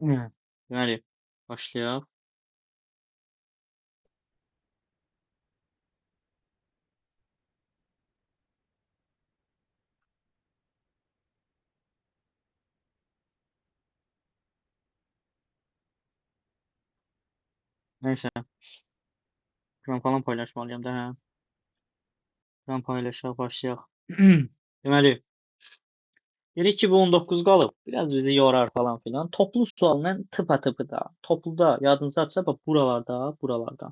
Deməli, başlayaq. Nəysə, ekran falan paylaşmalıyam da, hə. Ekran paylaşaq, başlayaq. Deməli, dedik ki, bu 19 qalıb. Biraz bizi yorar falan filan. Toplu sualla tıpatıpı da. Topluda yadınızdadsa, bax buralarda.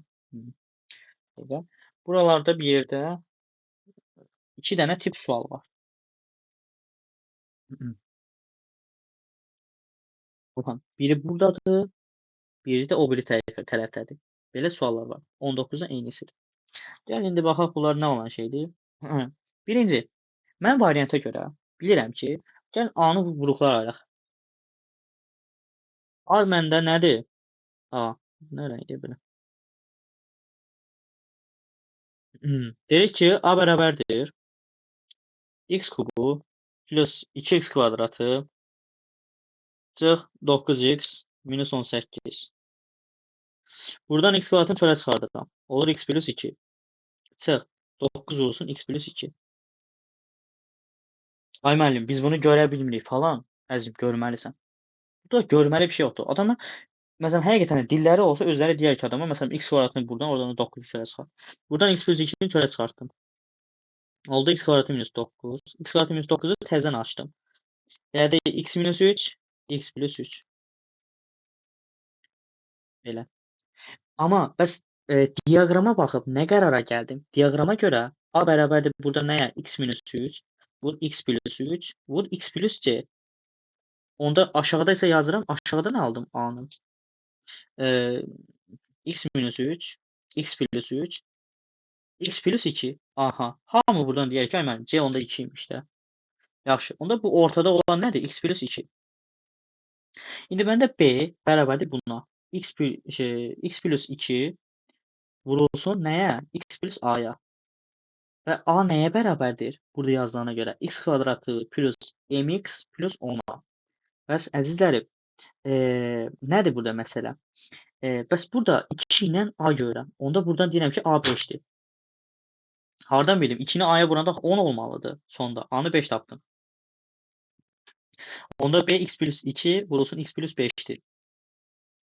Belə. Buralarda bir yerdə 2 dənə tip sual var. Baxın, biri buradadır, biri də o biri tərəfdədir. Belə suallar var. 19-un eynisidir. Gəlin indi baxaq bunlar nə olan şeydir. Birinci, mən varianta görə bilirəm ki, gəlin A-nı qruplara ayıraq. A məndə nədir? A. Nə rəngdir belə? Dedik ki, A bərabərdir x kubu plus 2x kvadratı çıx 9x minus 18. Buradan x kvadratını çölə çıxardıram. Olur x plus 2. Çıx 9 olsun x plus 2. Ay müəllim, biz bunu görə bilmirik falan. Əzim, görməlisən. Burada görməli bir şey yoxdur. Adamlar məsələn həqiqətən də dilləri olsa özləri deyər ki, adama məsələn x kvadratını buradan, oradan da 9 çölə çıxart. Buradan x plus 2-ni çölə çıxartdım. Oldu x kvadratı minus 9. X kvadratı minus 9-u təzədən açdım. Yəni x minus 3, x plus 3. Belə. Amma bəs diaqrama baxıb nə qərara gəldim? Diaqrama görə A bərabərdir burada nəyə? X minus 3. Vur x plus 3. Vur x plus c. Onda aşağıda isə yazıram. Aşağıda nə aldım A-nın? X minus 3. X plus 3. X plus 2. Aha. Hamı buradan deyər ki, mən C onda 2 imiş də. Yaxşı. Onda bu ortada olan nədir? X plus 2. İndi məndə B bərabərdir buna. X plus 2 vurulsun nəyə? X plus A-ya. Və A nəyə bərabərdir? Burada yazılana görə. X kvadratı plus mx plus 10-a. Bəs əzizlərim, nədir burada məsələ? Bəs burada 2 ilə A görürəm. Onda buradan deyirəm ki, A 5-dir. Hardan bildim? 2-ni A-ya vuranda 10 olmalıdır sonda. A-nı 5 tapdım. Onda B x plus 2 vurulsun x plus 5'tir.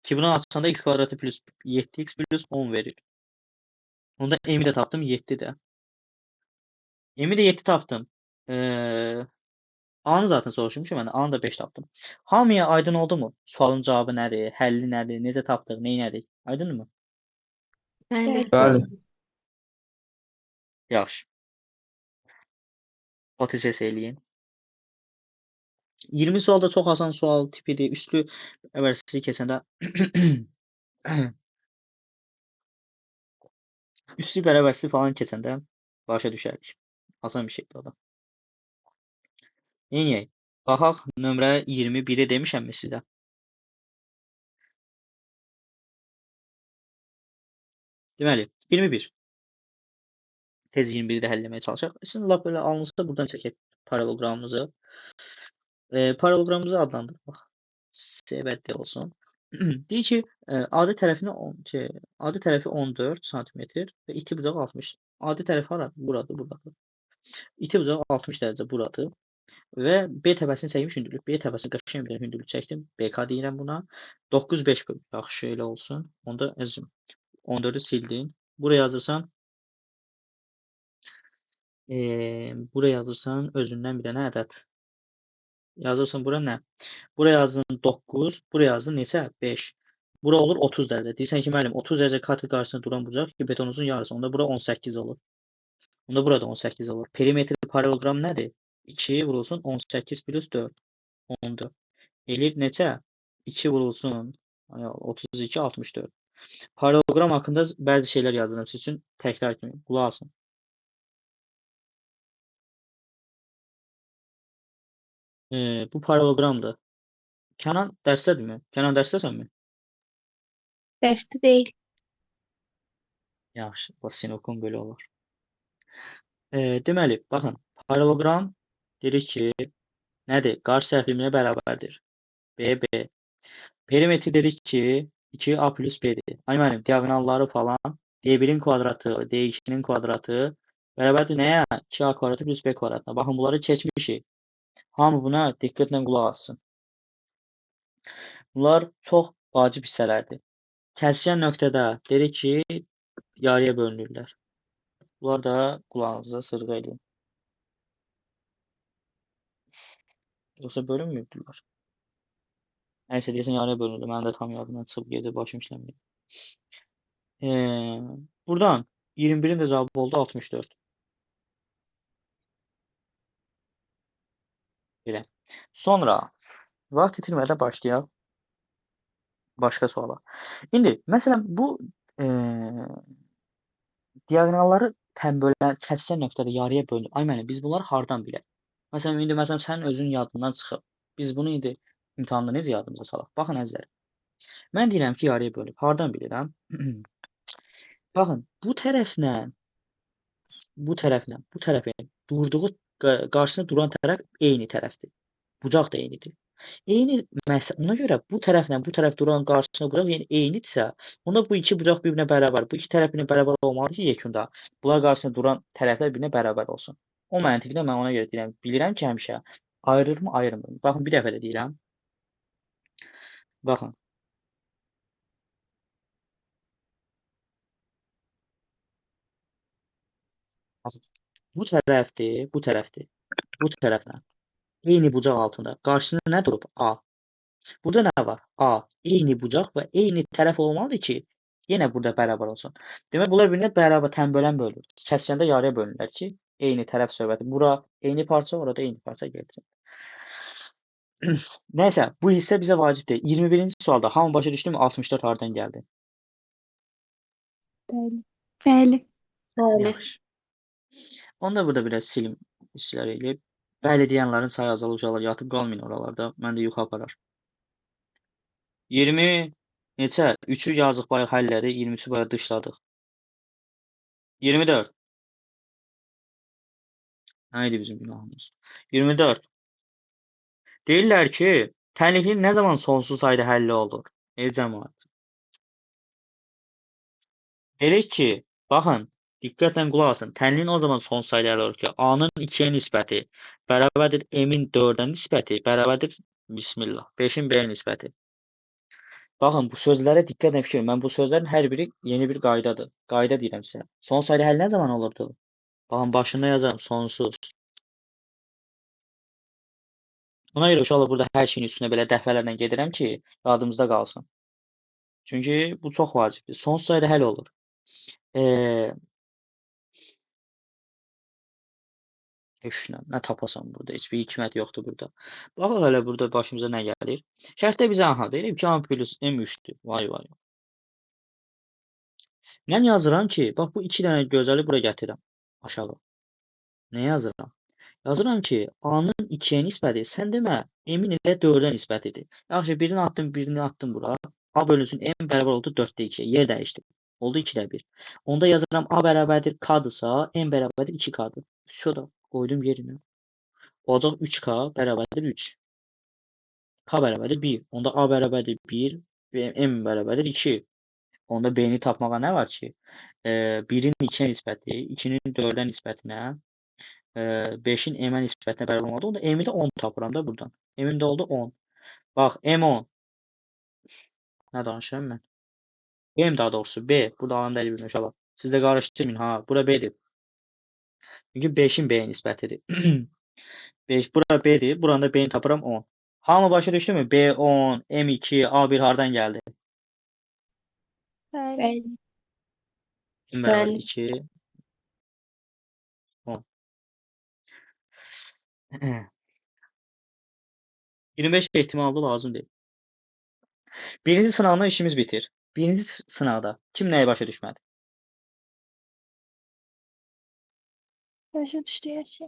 Ki bunu açsanda x kvadratı plus 7x plus 10 verir. Onda m'i de tapdım 7 de. M'i de 7 tapdım. A'nı zaten soruşmuşum ben. A'nı da 5 tapdım. Hamıya aydın oldu mu? Sualın cevabı nədir? Həlli nədir? Necə tapdıq? Neynədik? Aydın mı? Bəli. Bəli. Yaxşı. Potensial eləyin. 20 sual da çox asan sual tipidir. Üslü əvvəlsiz keçəndə üslü bərabərsiz falan keçəndə başa düşərik. Asan bir şeydir o da. Neyniyək? Baxaq nömrə 21-i demişəmmi sizə? Deməli, 21. Tez 21-i də həll etməyə çalışaq. Sizin lap belə alınızsa buradan çəkək paralelogramımızı. Paralelogramımızı adlandırmaq. S-D olsun. Deyir ki, adi tərəfi 14 sm və iti bucağı 60. Adi tərəf haradır? Buradır, buradadır. İti bucağı 60 dərəcə buradır. Və B təpəsini çəkmiş hündürlük. B təpəsini qəşəng bir hündürlük çəkdim. BK deyirəm buna. 9-5 böl. Yaxşı elə olsun. Onda əzim 14-ü sildin. Buraya yazırsan özündən bir dənə ədəd. Yazırsan bura nə? Buraya yazdın 9, buraya yazdın neçə? 5. Bura olur 30 dərəcə. Deyirsən ki, müəllim 30 dərəcə katı qarşısında duran bucaq ki, betonumuzun yarısı. Onda bura 18 olur. Onda burada 18 olur. Perimetri paralelogram nədir? 2 vurulsun 18 plus 4. 14. Eləyir neçə? 2 vurulsun 32, 64. Paralelogram haqqında bəzi şeylər yazıram sizin üçün təkrar kimi. Qulaq asın. Bu paralelogramdır. Kənan dərsdədirmi? Kənan dərsdəsənmi? Dərsdə deyil. Yaxşı, bax sinokon belə olur. Deməli, baxın, paralelogram dedik ki, nədir? Qarşı tərəfi minə bərabərdir. BB. Perimetri dedik ki 2a plus b'dir. Ay müəllim, diagonalları falan d1'in kvadratı, d2'nin kvadratı bərabərdir nəyə? 2a kvadratı plus b kvadratına. Baxın, bunları keçmişik. Hamı buna diqqətlə qulaq assın. Bunlar çox vacib hissələrdir. Kəsişən nöqtədə dedik ki, yarıya bölünürlər. Bunlar da qulağınıza sırğa edin. Yoxsa bölünmürdülər. Nəysə, deyəsən yarıya bölünürdü. Mənim də tam yadımdan çıxıb gecə başım işləmir. Buradan 21'in de cevabı oldu 64. Belə. Sonra vaxt itirmədən başlayaq başqa suala. İndi məsələn bu diaqonalları bölən kəssən nöqtədə yarıya bölünür. Ay müəllim, biz bunları hardan bilək? Məsələn sənin özün yadından çıxıb. Biz bunu indi imtahanda necə yadımıza salaq? Baxın əzizlər. Mən deyirəm ki, yarıya bölünüb. Hardan bilirəm? Baxın, bu tərəflə bu tərəfin durduğu qarşısında duran tərəf eyni tərəfdir. Bucaq da eynidir. Ona görə bu tərəflə bu tərəf duran qarşısında bucaq yəni eynidirsə, onda bu iki bucaq bir-birinə bərabər. Bu iki tərəf bir-birinə bərabər olmalıdır ki, yekunda bunlar qarşısında duran tərəflər bir-birinə bərabər olsun. O məntiqlə mən ona görə deyirəm. Bilirəm ki, həmişə ayırırmı, ayırmır. Baxın, bir dəfə də deyirəm. Baxın. Bu tərəfdir, bu tərəfdir. Bu tərəflə. Eyni bucaq altında. Qarşısında nə durub? A. Burada nə var? A. Eyni bucaq və eyni tərəf olmalıdır ki, yenə burada bərabər olsun. Demək, bunlar bir-birinə bərabər tənbölən bölünür. Kəsəndə yarıya bölünürlər ki, eyni tərəf söhbəti. Bura eyni parça, orada eyni parça gəlsin. Nəysə, bu hissə bizə vacib deyil. 21-ci sualda hamı başa düşdü mü? 64 hardan gəldi? Bəli. Yaxşı. Onda burada biraz silim hissələr eləyib. Bəli deyənlərin sayı azalır, uşaqlar yatıb qalmayın oralarda. Mən də yuxu aparar. 20 neçə? 3'ü yazıq bayaq həll elədik, 23'ü bayaq dışladıq. 24. Neydi bizim günahımız? 24. Deyirlər ki, tənliyin nə zaman sonsuz sayda həlli olur? Ey cəmaət. Elə ki, baxın, diqqətlə qulaq asın. Tənliyin o zaman sonsuz sayda həlli olur ki, A-nın 2'yə nisbəti bərabərdir M-in 4'ə nisbəti bərabərdir, bismillah, 5'in B-yə nisbəti. Baxın, bu sözlərə diqqətlə fikir. Mən bu sözlərin hər biri yeni bir qaydadır. Qayda deyirəm sizə. Sonsuz sayda həll nə zaman olurdu? Baxın, başında yazarım, sonsuz. Ona görə uşaqlar burada hər şeyin üstünə belə dəfələrlə gedirəm ki, yadımızda qalsın. Çünki bu çox vacibdir. Sonsuz sayda həll olur. Nə tapasan burada? Heç bir hikmət yoxdur burada. Baxaq hələ burada başımıza nə gəlir. Şərtdə bizə aha deyir ki, A plus M3'dür. Vay vay. Mən yazıram ki, bax bu 2 dənə gözəli bura gətirirəm aşağı. Nə yazıram? Yazıram ki, A-nın 2'yə nisbəti, sən demə, M-in ilə 4'ə nisbətidir. Yaxşı, birini attım bura. A bölünsün, M bərabər oldu 4'də 2'yə. Yer dəyişdim. Oldu 2'də 1. Onda yazıram A bərabərdir K-dırsa, M bərabərdir 2K-dır. Şurada qoydum yerinə. Olacaq 3K bərabərdir 3. K bərabərdir 1. Onda A bərabərdir 1 və M bərabərdir 2. Onda B-ni tapmağa nə var ki? 1'in 2'yə nisbəti, 2'nin 4'ə nisbətinə 5'in M-ə nisbətinə bərabər olmalıdır. Onda M-i də 10 tapıram da buradan. M-im də oldu 10. Bax, M10. Nə danışıram mən? B-im daha doğrusu B. Burada alan dəli bilmək uşaqlar. Siz də qarışdırmayın ha. Bura B-dir. Çünki 5'in B-yə nisbətidir. 5 bura B-dir. Buranın da B-ni tapıram 10. Hamı başa düşdü mü? B10, M2, A1 hardan gəldi? Bəli. M bərabər 2, 10. 25 ehtimalı lazım deyil. Birinci sınavda işimiz bitir. Birinci sınavda kim nəyi başa düşmədi? Başa düşdü hər şey.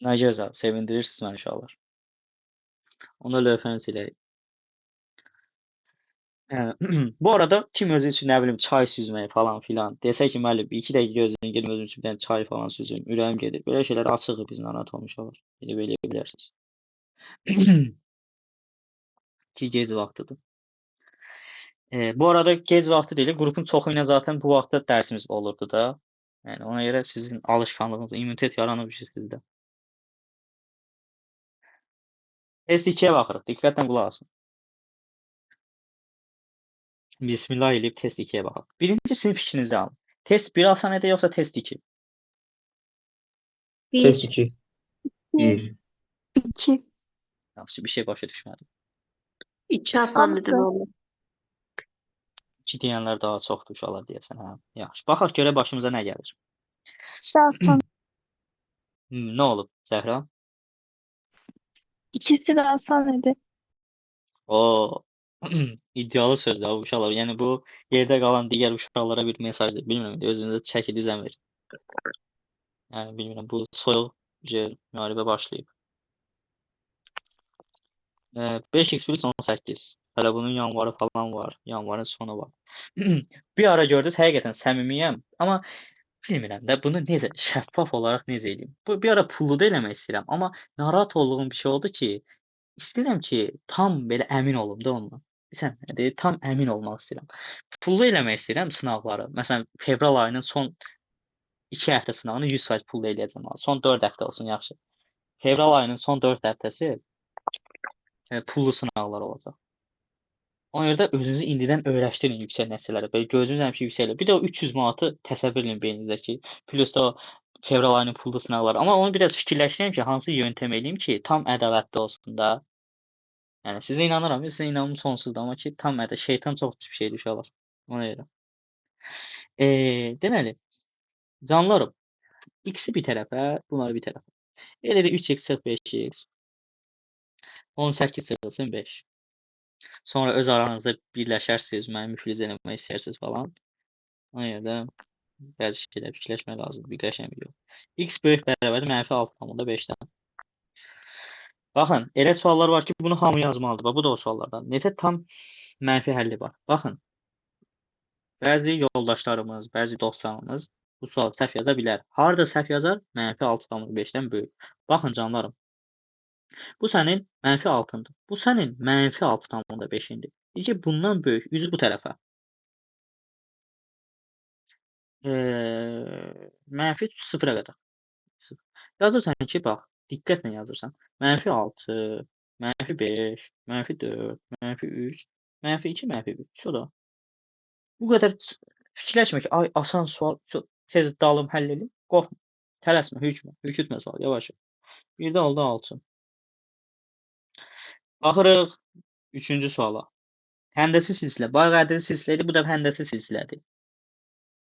Nə gözəl, sevindirirsiniz məni uşaqlar. Onda lövhəni siləyik. Bu arada kim özü üçün nə bilim çay süzməyi falan filan desə ki, müəllim 2 dəqiqə gözləyin gedim özüm üçün bir dənə çay falan süzüm, ürəyim gedir. Belə şeylər açığıq biz narahat olmuş olur. Elə bilərsiniz. ki gec vaxtıdır. Bu arada gec vaxtı deyil, qrupun çoxu ilə zaten bu vaxtda dərsimiz olurdu da. Yəni ona görə sizin alışkanlığınız, immunitet yaranıb sizdə. Test 2-yə baxırıq. Diqqətlə qulaq asın. Bismillah eləyib test 2-yə baxaq. Birinci sizin fikrinizi alın. Test 1 asan idi yoxsa test 2? Test 1, 2. 1, 1. 2. Yaxşı, bir şey başa düşmədim. 2 asan idi Hamısı. valla. 2 deyənlər daha çoxdur uşaqlar deyəsən, hə. Yaxşı. Baxaq görə başımıza nə gəlir. Zaten Nə olub Zəhra? ikisi de asan idi. O iddialı sözdür bu uşaqlar. Yəni bu yerdə qalan digər uşaqlara bir mesajdır. Bilmirəm, özünüzə çəki düzən verin. Yəni bilmirəm, bu soyuq müharibə başlayıb. 5x plus 18. Hələ bunun yanvarı falan var. Yanvarın sonu var. Bir ara gördünüz, həqiqətən səmimiyəm. Amma bilmirəm də bunu necə şəffaf olaraq necə edeyim. Bu bir ara pullu da eləmək istəyirəm. Amma narahat olduğum bir şey oldu ki, istəyirəm ki, tam belə əmin olum da ondan. Bilirsən, tam əmin olmaq istəyirəm. Pullu eləmək istəyirəm sınavları. Məsələn, fevral ayının son 2 həftə sınavını 100% pullu eləyəcəm. Son 4 həftə olsun, yaxşı. Fevral ayının son 4 həftəsi pullu sınavlar olacaq. Ona görə də özünüzü indidən öyrəşdirin yüksək nəticələrə. Belə gözünüz həmişə yüksək elə. Bir də o 300 manatı təsəvvür edin beyninizdəki. Plus da o fevral ayının pullu sınavları. Amma onu biraz fikirləşirəm ki, hansı yöntəm eləyim ki, tam ədalətli olsun da. Yəni sizə inanıram, sizə inanım sonsuzdur, amma ki, tam şeytan çox pis bir şeydir uşaqlar. Ona görə. Deməli, canlarım, x-i bir tərəfə, bunları bir tərəfə. Elədir 3x çıx 5x. 18 çıxılsın 5. Sonra öz aranızda birləşərsiniz, məni müfliz eləmək istəyirsiniz falan. Ona görə də bəzi şeylər fikirləşmək lazımdır, bir qəşəng yox. X böyük bərabərdir -6,5-dən. Baxın, elə suallar var ki, bunu hamı yazmalıdır. Bax, bu da o suallardan. Necə tam mənfi həlli var. Baxın, bəzi yoldaşlarımız, bəzi dostlarımız bu sualı səhv yaza bilər. Harada səhv yazar? -6,5-dən böyük. Baxın canlarım, bu sənin -6-ndır. Bu sənin -6,5-indir. Deyir bundan böyük, üzü bu tərəfə. -0-a qədər. Yazırsan ki, bax, diqqətlə yazırsan. -6, -5, -4, -3, -2, -1. Şurada. Bu qədər fikirləşmə ki, ay asan sual, tez dalım həll edim. Qorxma. Tələsmə, hürkütmə sual, yavaş. Bir də oldu 6. Baxırıq 3-cü suala. Həndəsi silsilə. Bayaq ədədi silsilə idi, bu da həndəsi silsilədir.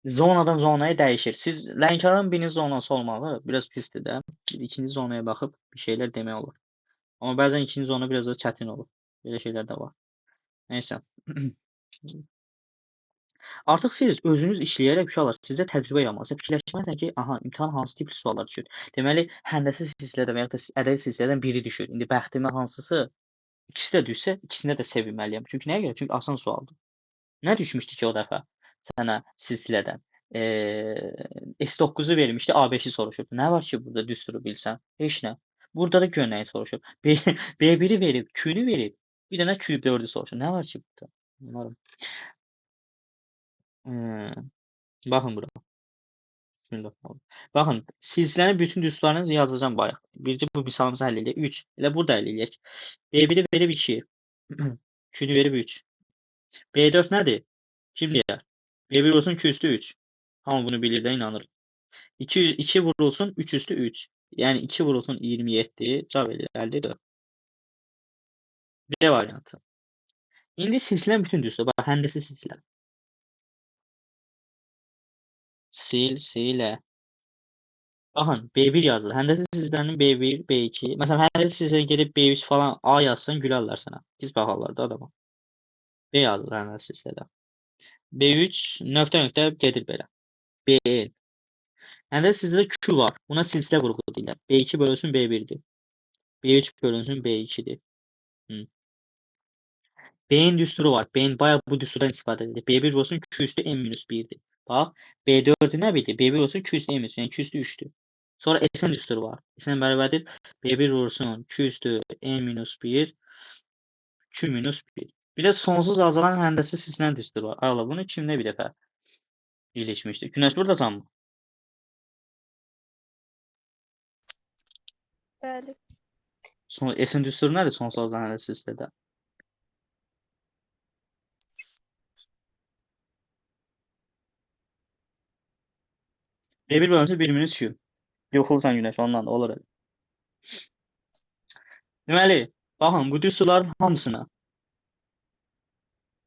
Zonadan zonaya dəyişir. Siz Lənkəranın birinci zonası olmağı biraz pisdir də. Biz ikinci zonaya baxıb bir şeylər demək olur. Amma bəzən ikinci zona biraz da çətin olur. Belə şeylər də var. Nəysə. Artıq siz özünüz işləyərək uşaqlar sizə təcrübə yaranmasa fikirləşməlisən ki, aha, imtahan hansı tipli suallar düşür. Deməli, həndəsi silsilədən və ya da ədədi silsilədən biri düşür. İndi bəxtimə hansısı ikisi də düşsə, ikisində də sevinməliyəm. Çünki nəyə görə? Çünki asan sualdır. Nə düşmüşdü ki o dəfə sənə silsilədən? S9-u vermişdi, A5-i soruşurdu. Nə var ki burada düsturu bilsən? Heç nə. Burada da gör nəyi soruşur. B1-i verib, Q-ni verib. Bir dənə Q4-ü soruşur. Nə var ki burada? Umarım. Baxın bura. Bismillah. Baxın, silsilənin bütün düsturlarını yazacağam bayaq. Bircə bu misalımızı həll edək. 3. Elə burada həll edək. B1-i verib 2. Q-ni verib 3. B4 nədir? Kim deyər? B1 vurulsun 2 üstü 3. Hamı bunu bilir də, inanır. 2 vurulsun 3 üstü 3. Yəni 2 vurulsun 27. Cavab edir 54. B variantı. İndi silsilənin bütün düstur. Bax, həndəsi silsilə. Silsilə. Baxın, B1 yazılır. Həndəsi silsilənin B1, B2. Məsələn, həndəsi silsilə gedib B3 falan A yazsan gülərlər sənə. Pis baxarlar da adama. B yazılır həndəsi silsilədə. B3 nöqtə gedir belə. BN. Həndəsi silsilədə Q var. Buna silsilə qrupu deyirlər. B2 bölünsün B1-dir. B3 bölünsün B2-dir. B-in düsturu var. B-in bayaq bu düsturdan istifadə edir. B1 olsun Q üstü n-1'dir. Bax, B4'ü nə bildi? B1 olsun Q üstü n-1, yəni Q üstü 3'dür. Sonra SN düsturu var. SN bərabərdir. B1 vursun Q üstü n-1 2 minus 1. Bir də sonsuz azalan həndəsi silsilən düsturu var. Allah bunu kimdə bir dəfə birləşmişdi. Günəş buradasanmı? Bəli. S-in düsturu nədir sonsuz azalan həndəsi silsilədə? B1 bölünsün 1 minus 2. Yoxulsan Günəş ondan da olur elə. Deməli, baxın bu düsturların hamısına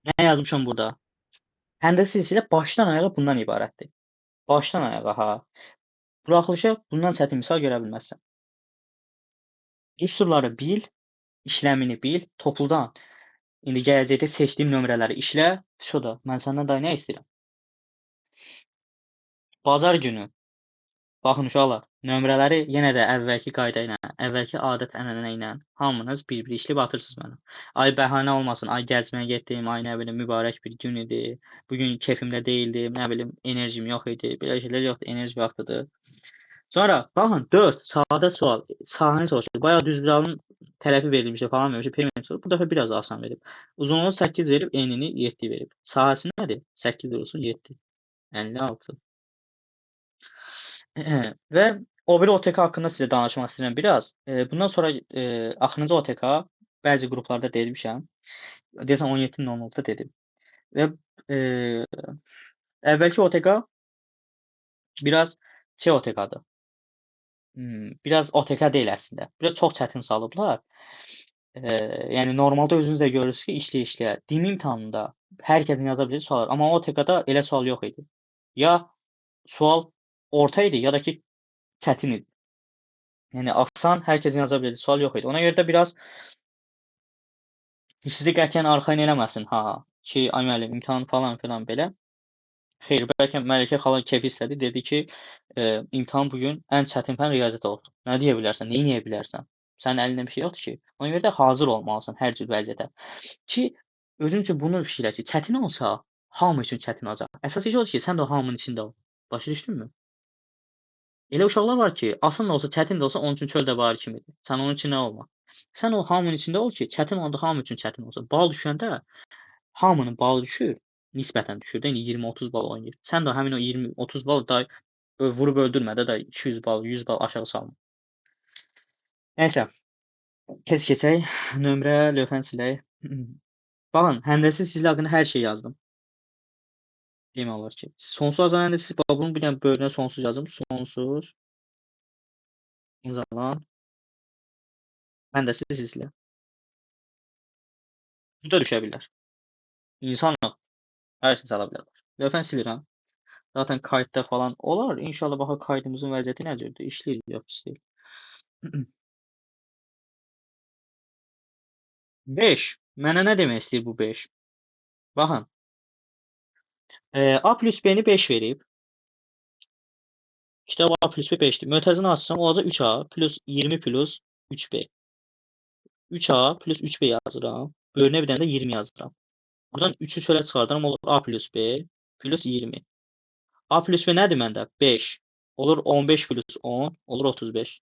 nə yazmışam burada? Həndəsi silsilə başdan ayağa bundan ibarətdir. Başdan ayağa ha. Buraxılışa bundan çətin misal görə bilməzsən. Düsturları bil, işləmini bil, topludan indi gələcəkdə seçdiyim nömrələri işlə. Şurada mən səndən daha nə istəyirəm? Bazar günü baxın uşaqlar, nömrələri yenə də əvvəlki qayda ilə, əvvəlki adət-ənənə ilə hamınız bir-bir işləyib atırsınız mənə. Ay bəhanə olmasın, ay gəzməyə getdim, ay nə bilim mübarək bir gün idi. Bu gün kefimdə değildim, nə bilim enerjim yox idi. Belə şeylər yoxdur, enerji vaxtıdır. Sonra baxın 4 sadə sual. Sahəni soruşur. Bayağı düz bir alın tərəfi verilmişdi falan vermişdi. Payment soru. Bu dəfə biraz asan verib. Uzunluğu 8 verib, enini 7 verib. Sahəsi nədir? 8 vurulsun 7. 56. Və o biri OTK haqqında sizə danışmaq istəyirəm biraz. Bundan sonra axırıncı OTK bəzi qruplarda demişəm. Deyəsən 17.00-da dedim. Və əvvəlki OTK biraz OTK-dır. Biraz OTK deyil əslində. Biraz çox çətin salıblar. Yəni normalda özünüz də görürsünüz ki, işləyə-işləyə dim imtahanında hər kəsin yaza bildiyi suallar, amma OTK-da elə sual yox idi. Ya sual orta idi, ya da ki çətin idi. Yəni asan, hər kəsin yaza bildiyi sual yox idi. Ona görə də biraz sizi qətiyyən arxayın eləməsin, ki, ay müəllim imtahan falan filan belə. Xeyr, bəlkə Məlikə xala keyfi istədi, dedi ki, imtahan bugün ən çətin fən riyaziyyat oldu. Nə deyə bilərsən, neyniyə bilərsən? Sənin əlində bir şey yoxdur ki. Ona görə də hazır olmalısan hər cür vəziyyətə. Ki, özün üçün bunu fikirləş ki, çətin olsa, hamı üçün çətin olacaq. Əsas iş odur ki, sən də o hamının içində ol. Başa düşdünmü? Elə uşaqlar var ki, asan da olsa, çətin də olsa onun üçün çöl də var kimidir. Sən onun içində olma. Sən o hamının içində ol ki, çətin olanda hamı üçün çətin olsa. Bal düşəndə hamının balı düşür, nisbətən düşür də. İndi 20-30 bal oynayır. Sən də həmin o 20-30 bal da vurub öldürmə də 200 bal, 100 bal aşağı salma. Nəysə, tez keçək. Nömrə lövhəni silək. Baxın, həndəsi sizlə haqqında hər şey yazdım. Demək olar ki, sonsuz azalan həndəsi, bax bunun bir dənə böyrünə sonsuz yazdım. Sonsuz azalan həndəsi sizlə. Bu da düşə bilər. İnsanlıq hər şey sala bilər. Lövhəni silirəm. Zaten kayıtda falan olar. İnşallah baxaq kaydımızın vəziyyəti nədir? İşləyir, yox pis deyil. 5. Mənə nə demək istəyir bu 5? Baxın. A plus B-ni 5 verib. Kitab A plus B 5'dir. Mötərizəni açsam olacaq 3A plus 20 plus 3B. 3A plus 3B yazıram. Bölünə bir dənə də 20 yazıram. Buradan 3'ü çölə çıxardıram. Olur A plus B plus 20. A plus B nədir məndə? 5. Olur 15 plus 10. Olur 35.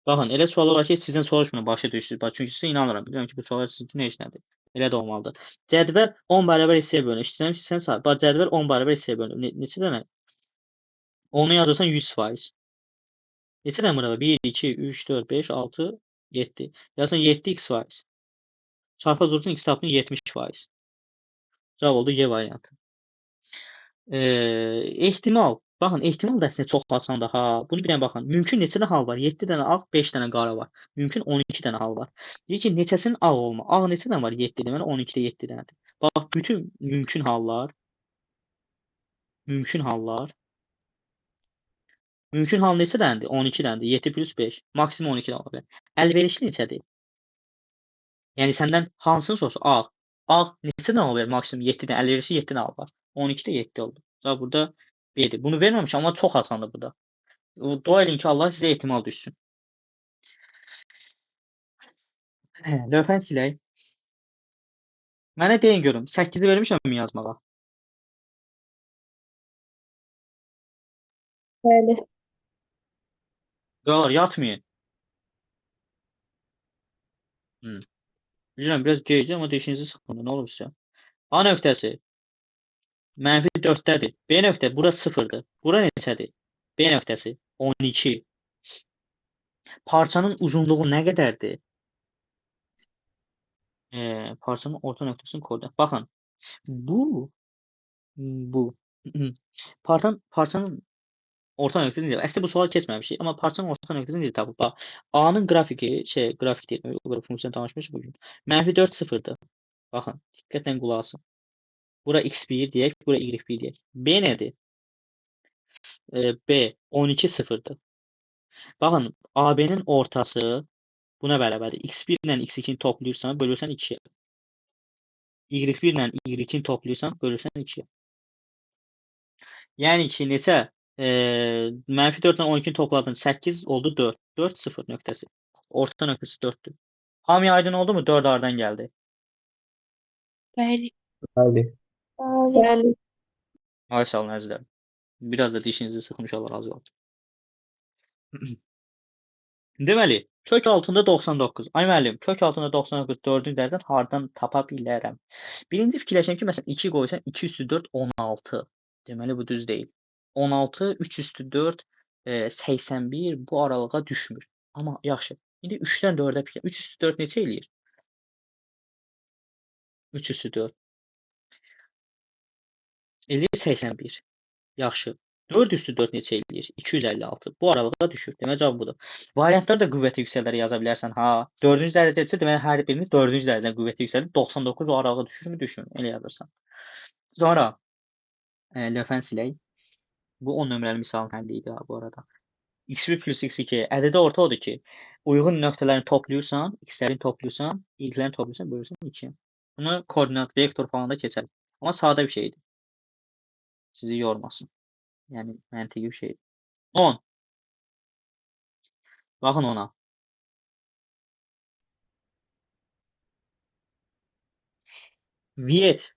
Baxın, elə suallar var ki, sizdən soruşmuram, başa düşdünüz. Bax, çünki sizə inanıram. Bilirəm ki, bu suallar sizin üçün heç nədir. Elə də olmalıdır. Cədvəl 10 bərabər hissəyə bölünür. İstəyirəm ki, sən say. Bax, cədvəl 10 bərabər hissəyə bölünür. Neçə dənə? Onu yazırsan 100%. Neçə dənə burada? 1, 2, 3, 4, 5, 6, 7. Yazırsan 7x%. Çarpaz vursun x tapını 70%. Cavab oldu Y variantı. Ehtimal. Baxın, ehtimal da əslində çox asandır ha. Bunu bir dənə baxın. Mümkün neçə dənə hal var? 7 dənə ağ, 5 dənə qara var. Mümkün 12 dənə hal var. Deyir ki, neçəsinin ağ olma? Ağ neçə dənə var? 7 deməli 12-də 7 dənədir. Bax, bütün mümkün hallar Mümkün hal neçə dənədir? 12 dənədir. 7 plus 5. Maksimum 12 dənə ola bilər. Əlverişli neçədir? Yəni səndən hansını sorsa ağ. Ağ neçə dənə ola bilər? Maksimum 7 dənə. Əlverişli 7 dənə var. 12-də 7 oldu. Cavab burada B-dir. Bunu verməmiş, amma çox asandır bu da. Dua edin ki, Allah sizə ehtimal düşsün. Lövhəni silək. Mənə deyin görüm, 8-i vermişəmmi yazmağa? Bəli. Yox, yatmayın. Bilirəm biraz gecdir, amma dişinizi sıxın. Nə olub sizə? A nöqtəsi -4-dədir. B nöqtə bura 0-dır. Bura neçədir? B nöqtəsi 12. Parçanın uzunluğu nə qədərdir? Parçanın orta nöqtəsinin koordinatı. Baxın, bu bu parçanın orta nöqtəsi necə? Əslində bu sual keçməmişik, amma parçanın orta nöqtəsini necə tapıb? Bax, A-nın qrafiki, qrafik deyil, o funksiyanı danışmışıq bu gün. -4 0-dır. Baxın, diqqətlə qulaq asın. Bura x1 deyək, bura y1 deyək. B nədir? B 12 0-dır. Baxın, AB-nin ortası buna bərabərdir. X1 ilə x2-ni toplayırsan, bölürsən 2-yə. Y1 ilə y2-ni toplayırsan, bölürsən 2-yə. Yəni ki, neçə? -4 ilə 12-ni topladın, 8 oldu 4. 4 0 nöqtəsi. Orta nöqtəsi 4-dür. Hamıya aydın oldu mu? 4 hardan gəldi? Bəli. Bəli. Bəli. Ay sağ olun əzizlərim. Biraz da dişinizi sıxmış Allah razı olsun. Deməli, kök altında 99. Ay müəllim, kök altında 99 4-cü dərəcədən hardan tapa bilərəm? Birinci fikirləşəm ki, məsələn 2 qoysam 2 üstü 4 16. Deməli bu düz deyil. 16 3 üstü 4 81 bu aralığa düşmür. Amma yaxşı. İndi 3-dən 4-ə fikir. 3 üstü 4 neçə eləyir? 3 üstü 4 eləyir 81. Yaxşı. 4 üstü 4 neçə eləyir? 256. Bu aralığa düşür. Demək cavab budur. Variantları da qüvvəti yüksəldərək yaza bilərsən. Ha, 4-cü dərəcədirsə deməli hər birinin 4-cü dərəcədən qüvvəti yüksəldir. 99 o aralığa düşürmü, düşmür? Elə yazırsan. Sonra lövhəni silək. Bu 10 nömrəli misalın həlli idi ha bu arada. x1 plus x2 ədədə orta odur ki, uyğun nöqtələrini toplayırsan, x-lərini toplayırsan, y-lərini toplayırsan, bölürsən 2-yə. Bunu koordinat, vektor falan da keçərik. Amma sadə bir şeydir. Sizi yormasın. Yəni məntiqi bir şeydir. 10. Baxın ona. Viet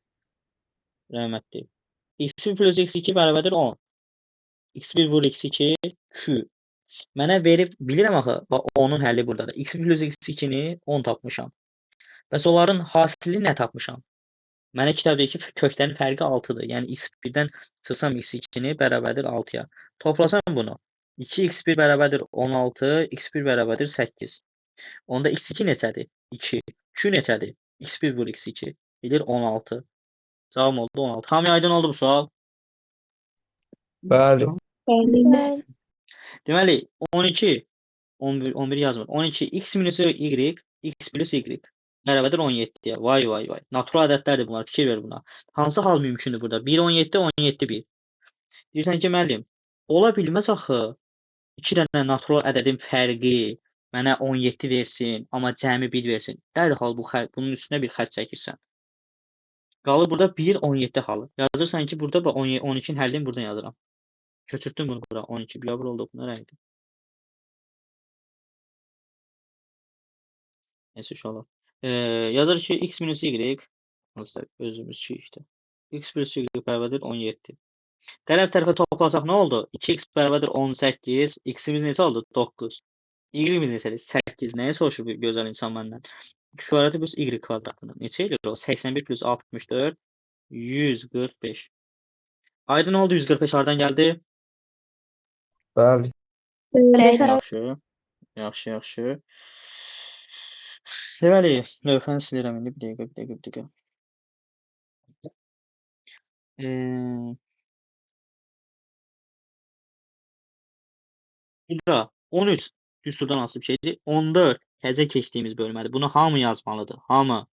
rəhmətli. x1 plus x2 bərabərdir 10. x1 vur x2 q. Mənə verib, bilirəm axı, bax onun həlli buradadır. x1 plus x2-ni 10 tapmışam. Bəs onların hasili nə tapmışam? Mənə kitabdakı köklərin fərqi 6-dır. Yəni x1-dən çıxsam x2-ni bərabərdir 6-ya. Toplasam bunu. 2x1 bərabərdir 16, x1 bərabərdir 8. Onda x2 neçədir? 2. Q neçədir? x1 vur x2 bilir 16. Cavabım oldu 16. Hamıya aydın oldu bu sual? Bəli. Bəli. Deməli 12 11 yazmır. 12 x minus y x plus y bərabərdir 17-yə. Vay vay vay. Natural ədədlərdir bunlar. Fikir ver buna. Hansı hal mümkündür burada? 1 17 17 1. Deyirsən ki, müəllim, ola bilməz axı 2 dənə natural ədədin fərqi mənə 17 versin, amma cəmi 1 versin. Dərhal bunun üstünə bir xətt çəkirsən. Qalır burada 1 17 halı. Yazırsan ki, burada 12-nin həllini buradan yazıram. Köçürtdüm bunu bura. 12 biabır oldu. Bunlar nəydi? Neyse uşaqlar. Yazır ki, x minus y özümüz işte. X plus y bərabərdir 17. Tərəf tərəfə toplasaq nə oldu? 2x bərabərdir 18. X-imiz neçə oldu? 9. Y-imiz neçədir? 8. Nəyə soruşur bu gözəl insan məndən? X kvadratı plus y kvadratını. Neçə edir o? 81 plus 64 145. Aydın oldu 145 hardan gəldi? Bəli. Yaxşı. Yaxşı, yaxşı. Deməli, lövhəni silirəm indi. Bir dəqiqə. Burada 13 düsturdan asılı bir şeydir. 14 təzə keçdiyimiz bölmədir. Bunu hamı yazmalıdır. Hamı.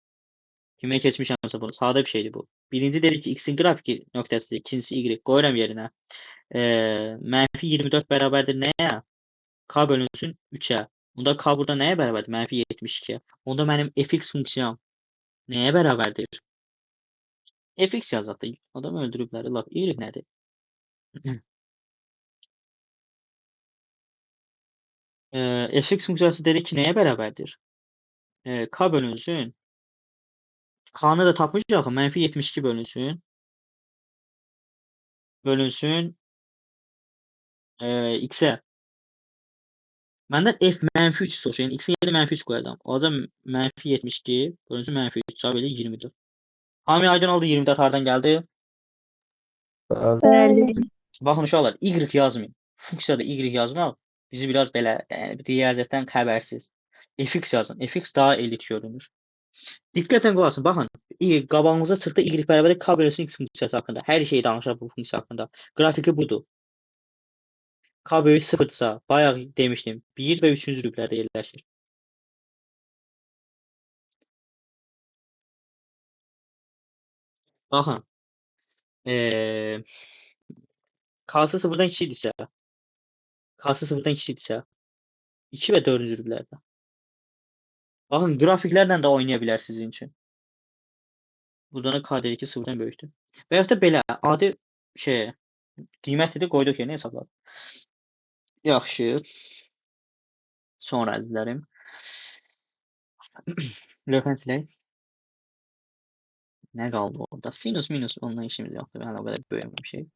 Kimə keçmişəmsə bunu. Sadə bir şeydir bu. Birinci dedik ki, x-in qrafiki nöqtəsidir. İkincisi y. Qoyuram yerinə. Mənfi 24 bərabərdir nəyə? K bölünsün 3-ə. Onda K burada nəyə bərabərdir? Mənfi 72-yə. Onda mənim fx funksiyam nəyə bərabərdir? Fx yazaq da. Adam öldürüblər. Laf. Y nədir? Fx funksiyası dedik ki, nəyə bərabərdir? K bölünsün. K-nı da tapmışıq. Mənfi 72 bölünsün. Bölünsün x-ə. Məndən f -3 soruşur. Yəni x-in yerinə -3 qoyacağam. O da -72, bölünsün -3 cavab eləyir 24. Hamıya aydın oldu 24 hardan gəldi? Bəli. Bəli. Baxın uşaqlar, y yazmayın. Funksiyada y yazmaq bizi biraz belə riyaziyyatdan xəbərsiz. Fx yazın. Fx daha elit görünür. Diqqətlə qulaq asın. Baxın, qabağımıza çıxdı y bərabər k bölünsün x funksiyası haqqında. Hər şeyi danışaq bu funksiya haqqında. Qrafiki budur. K böyük 0-dırsa, bayaq demişdim, 1 və 3-cü rüblərdə yerləşir. Baxın, K-sı 0-dan kiçikdirsə, K-sı 0-dan kiçikdirsə, 2 və 4-cü rüblərdə. Baxın, qrafiklərlə də oynaya bilər sizin üçün. Buradan K deyir ki, 0-dan böyükdür. Və yaxud da belə, adi qiymət idi, qoyduq yerinə hesabladıq. Yaxşı. Sonra əzizlərim. Lövhəni silək. Nə qaldı orada? Sinus, minus onunla işimiz yoxdur. Hələ o qədər böyüməmişik.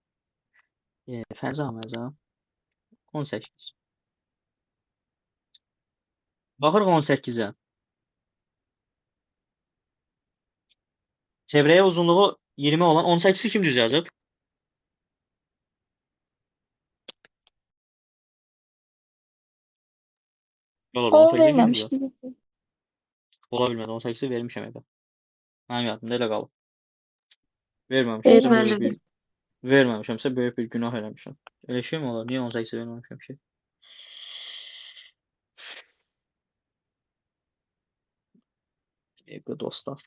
Fəza, məza. 18. Baxırıq 18-ə. Çevrəyə uzunluğu 20 olan 18-i kim düz yazıb? Yox, O 18-i kim düz yazıb? verməmişdi. Ola bilmədi. 18-i vermişəm evdə. Mənim yadımda elə qalıb. Verməmişəmsə böyük bir verməmişəmsə böyük bir günah eləmişəm. Elə şey mi olar? Niyə 18-i verməmişəm ki? Evdə dostlar.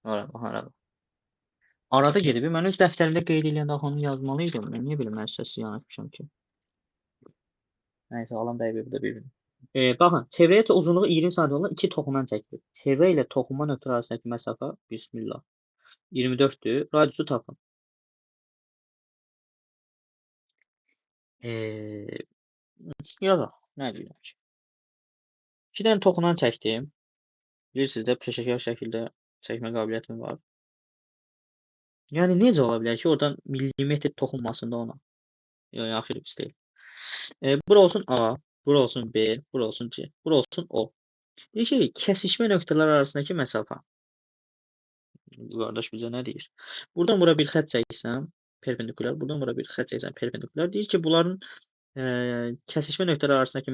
Arada. Arada gedib. Mən öz dəftərimdə qeyd eləyəndə onu yazmalıydım. Mən niyə belə müəssisəsiz yanaşmışam ki? Nəysə, alan dəqiqə bir də bir-birini. Baxın, çevrəyə uzunluğu 20 sm olan 2 toxundan çəkilir. Çevrə ilə toxunma nöqtələri arasındakı məsafə bismillah 24-dür. Radiusu tapın. Yazaq. Nə deyirəm ki? 2 dənə toxundan çəkdim. Bilirsiniz də peşəkar şəkildə çəkmə qabiliyyətim var. Yəni necə ola bilər ki, oradan millimetr toxunmasında ona? Yox, yaxşı pis deyil. Bura olsun A, bura olsun B, bura olsun C, bura olsun O. Deyir ki, kəsişmə nöqtələri arasındakı məsafə. Bu qardaş bizə nə deyir? Buradan bura bir xətt çəksəm, perpendikulyar, buradan bura bir xətt çəksəm, perpendikulyar. Deyir ki, bunların kəsişmə nöqtələri arasındakı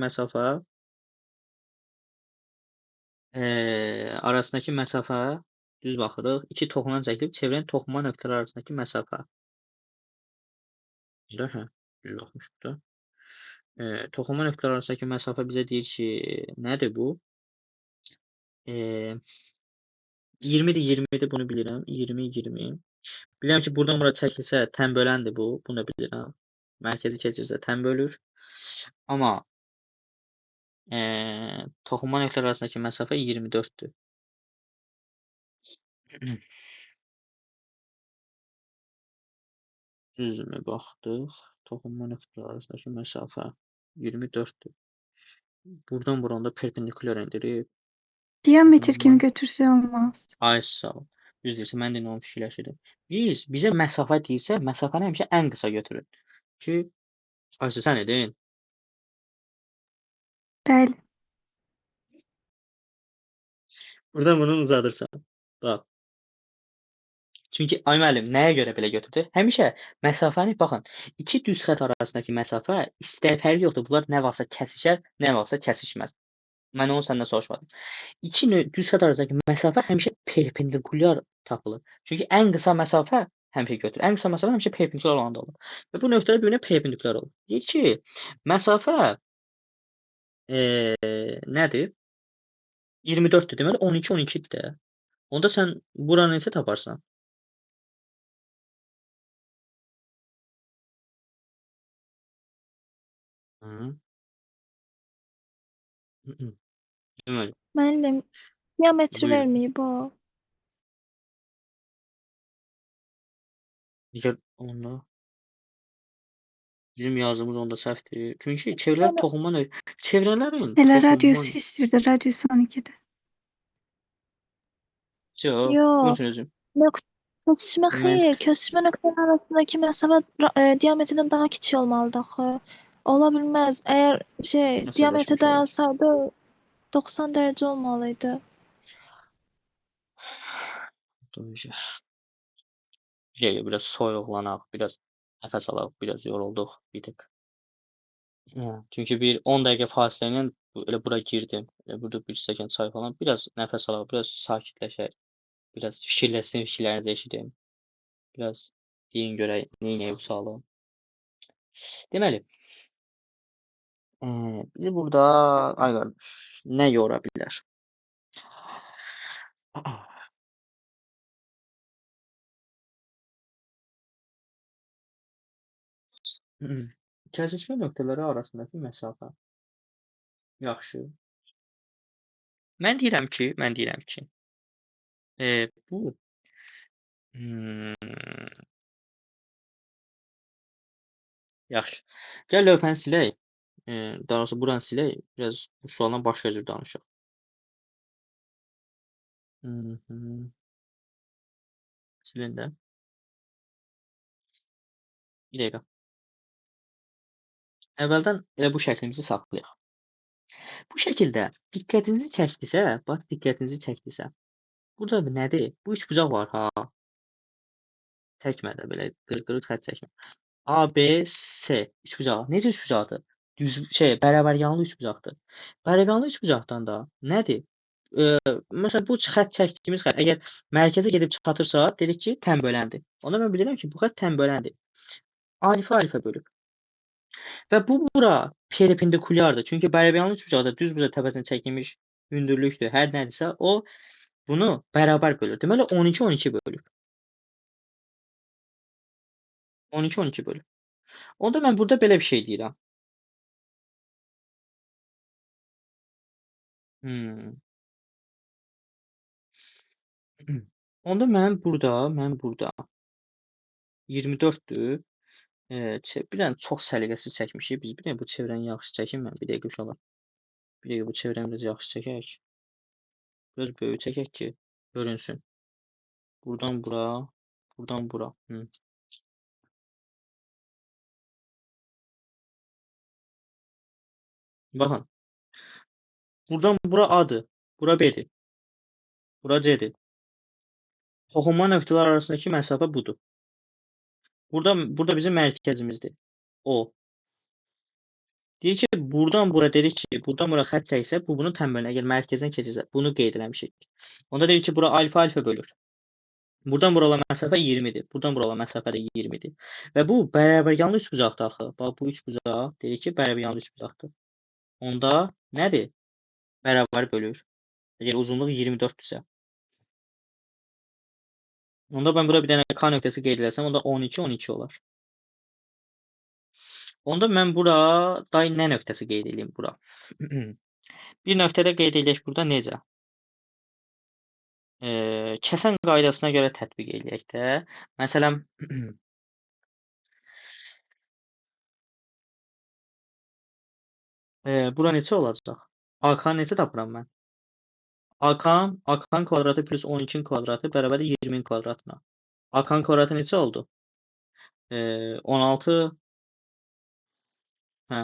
məsafə düz baxırıq. 2 toxundan çəkilib, çevrənin toxunma nöqtələri arasındakı məsafə. Hə, düz baxmışıq da. Toxunma nöqtələri arasındakı məsafə bizə deyir ki, nədir bu? 20-dir, 20-dir, bunu bilirəm. 20, 20. Bilirəm ki, buradan bura çəkilsə tən böləndir bu. Bunu da bilirəm. Mərkəzi keçirsə tən bölür. Amma toxunma nöqtələri arasındakı məsafə 24-dür. Düzmü baxdıq. Toxunma nöqtələri arasındakı məsafə 24-dür. Buradan bura onda perpendikulyar endirib. Diametr kimi götürsə olmaz. Ay sağ ol. Düz deyirsən, mən də onu fikirləşirdim. Bizə məsafə deyirsə, məsafəni həmişə ən qısa götürün. Ki, Ayşə sən edin. Bəli. Buradan bunu uzadırsan. Bax. Çünki ay müəllim nəyə görə belə götürdü? Həmişə məsafəni baxın, 2 düz xətt arasındakı məsafə istər fərqi yoxdur. Bunlar nə vaxtsa kəsişər, nə vaxtsa kəsişməz. Mən onu səndən soruşmadım. 2 düz xətt arasındakı məsafə həmişə perpendikulyar tapılır. Çünki ən qısa məsafə həmişə götürür. Ən qısa məsafə həmişə perpendikulyar olanda olur. Və bu nöqtələr bir-birinə perpendikulyar olur. Deyir ki, məsafə nədir? 24-dür. Deməli 12 12-dir də. Onda sən buranı necə taparsan? Deməli. Müəllim, diametri Buyurun. verməyib o. Digər onda bizim yazımız onda səhvdir. Çünki çevrələr toxunma çevrələrin Elə toxunma radiusu istəyirdi, radius 12-dir. yox, Yox. qoysun özüm. Kesişme xeyr, kesişme nöqtələri arasındakı məsafə diametrdən daha kiçik olmalıdır axı. Ola bilməz. Əgər Nasıl diametr başa düşürəm? dayansaydı 90 dərəcə olmalıydı. Duyacaq. Biraz soyuqlanaq, biraz nəfəs alaq, biraz yorulduq bir tık. Çünki bir 10 dəqiqə fasilə ilə elə bura girdim. Elə burada bir stəkan çay falan. Biraz nəfəs alaq, biraz sakitləşək. Biraz fikirlərinizi eşidim. Biraz deyin görək neyniyək bu sualı. Deməli, bizi burada ay qardaş, nə yora bilər? Kəsişmə nöqtələri arasındakı məsafə. Yaxşı. Mən deyirəm ki, bu yaxşı. Gəl lövhəni silək. Daha doğrusu buranı silək. Biraz bu sualdan başqa cür danışaq. Silin də. Bir dəqiqə. Əvvəldən elə bu şəklimizi saxlayaq. Bu şəkildə diqqətinizi çəkdisə, burada nədir? Bu üçbucaq var ha. Çəkmə də belə qırıq xətt çəkmə. A, B, C üçbucağı. Necə üçbucaqdır? Düz bərabər yanlı üçbucaqdır. Bərabər yanlı üçbucaqdan da nədir? Məsələn bu xətt çəkdiyimiz xətt əgər mərkəzə gedib çatırsa, dedik ki, tənböləndir. Onda mən bilirəm ki, bu xətt tənböləndir. Alifə bölüb. Və bu bura perpendikulyardır. Çünki bərabər yanlı üçbucaqda düz bucaq təpəsinə çəkilmiş hündürlükdür. Hər nədirsə o bunu bərabər bölür. Deməli 12 bölüb. 12 bölüb. Onda mən burada belə bir şey deyirəm. Onda mən burada 24-dür. Bir dənə çox səliqəsiz çəkmişik. Biz bir dəqiqə bu çevrəni yaxşı çəkim mən. Bir dəqiqə uşaqlar. Bir dəqiqə bu çevrəni biraz yaxşı çəkək. Biraz böyük çəkək ki, görünsün. Buradan bura, buradan bura. Baxın. Buradan bura A-dır. Bura B-dir. Bura C-dir. Toxunma nöqtələri arasındakı məsafə budur. Burada bizim mərkəzimizdir. O. Deyir ki, buradan bura dedik ki, buradan bura xətt çəksə, bu bunun tənbəlinə əgər mərkəzdən keçirsə, bunu qeyd eləmişik. Onda deyir ki, bura alfa bölür. Buradan bura olan məsafə 20-dir. Buradan bura olan məsafə də 20-dir. Və bu bərabər yanlı üçbucaqdır axı. Bax, bu üçbucaq deyir ki, bərabər yanlı üçbucaqdır. Onda nədir? Bərabər bölür. Əgər uzunluq 24-dürsə. Onda mən bura bir dənə K nöqtəsi qeyd eləsəm, onda 12 olar. Onda mən bura nə nöqtəsi qeyd edeyim bura? Bir nöqtədə qeyd edək burada necə? Kəsən qaydasına görə tətbiq eləyək də. Məsələn, bura neçə olacaq? AK-nı necə tapıram mən? AK-nın kvadratı plus 12-nin kvadratı bərabərdir 20-nin kvadratına. AK-nın kvadratı neçə oldu? 16. Hə.